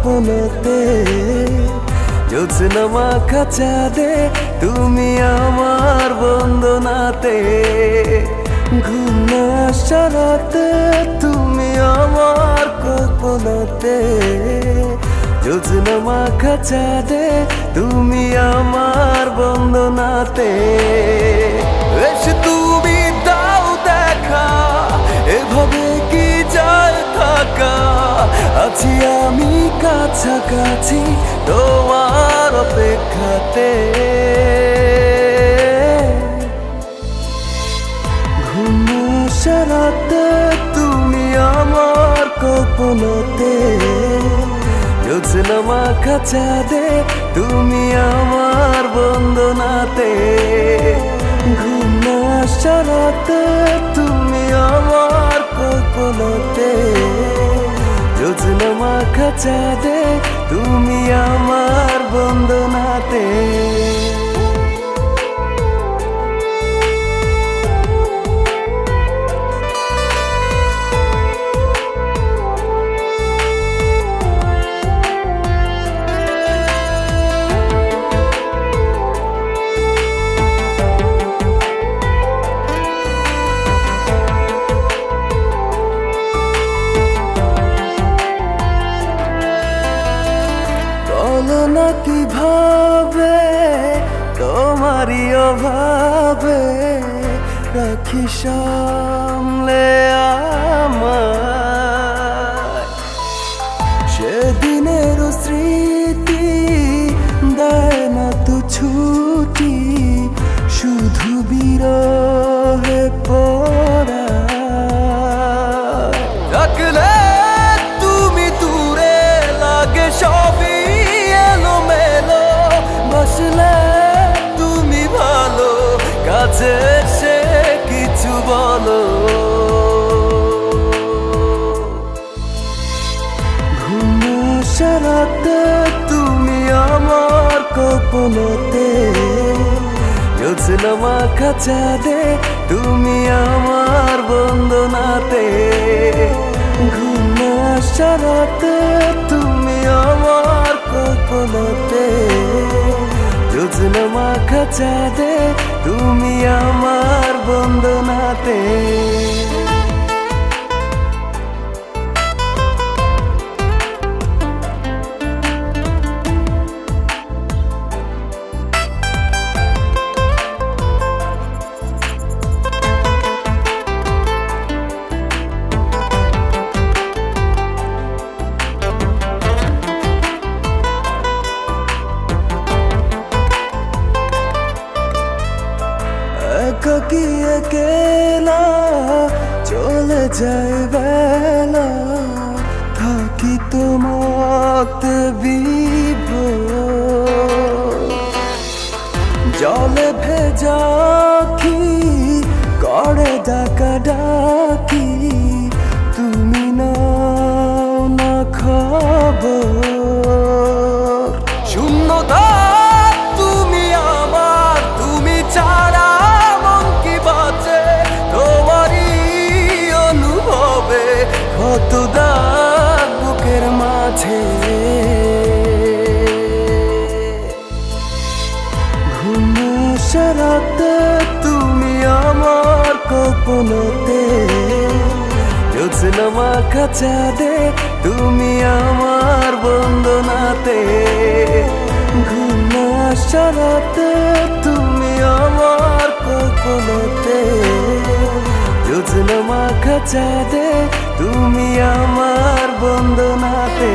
কল্পনাতে, জ্যোৎস্না মাখা চাঁদে তুমি আমার বন্দনাতে, ঘুম না আসা রাতে তুমি আমার কল্পনাতে, জ্যোৎস্না মাখা চাঁদে তুমি আমার বন্দনাতে। এসে তুমি দাও দেখা, এভাবে কি যায় থাকা, আছি আমি কাছাকাছি তোমার অপেক্ষাতে। ঘুম আসা রাতে তুমি আমার কল্পনাতে, জ্যোৎস্না মাখা চাঁদে তুমি আমার বন্দনাতে, ঘুম না আসা রাতে তুমি আমার কল্পনাতে, জ্যোৎস্না মাখা চাঁদে তুমি আমার বন্দনাতে। না কিভাবে তোমারই অভাবে রাখি সামলে আমায়, সেদিনের স্মৃতি দেয় না তো ছুটি, শুধু বিরহে পড়া থাকলে তুমি দূরে লাগে সবই এলোমেলো, বসলে তুমি ভালো কাছে এসে কিছু বলো। ঘুম আসা রাতে তুমি আমার কল্পনাতে, জ্যোৎস্না মাখা চাঁদে তুমি আমার বন্দনাতে, ঘুম আসা রাতে তুমি আমার কল্পনাতে, জ্যোৎস্না মাখা চাঁদে তুমি আমার বন্দনাতে। একাকী একেলা চলে যায় বেলা, থাকি তোমাতে বিভোর, জলে ভেজা আঁখি করে ডাকা ডাকি, তুমি নাও না খবর। শূন্যতা তুমি আমার, তুমি ছাড়া কত দাগ বুকের মাঝে, ঘুম আসা রাতে তুমি আমার কল্পনাতে, জ্যোৎস্না মাখা চাঁদে তুমি আমার বন্দনাতে, ঘুম আসা রাতে তুমি আমার কল্পনাতে, জ্যোৎস্না মাখা চাঁদে তুমি আমার বন্দনাতে।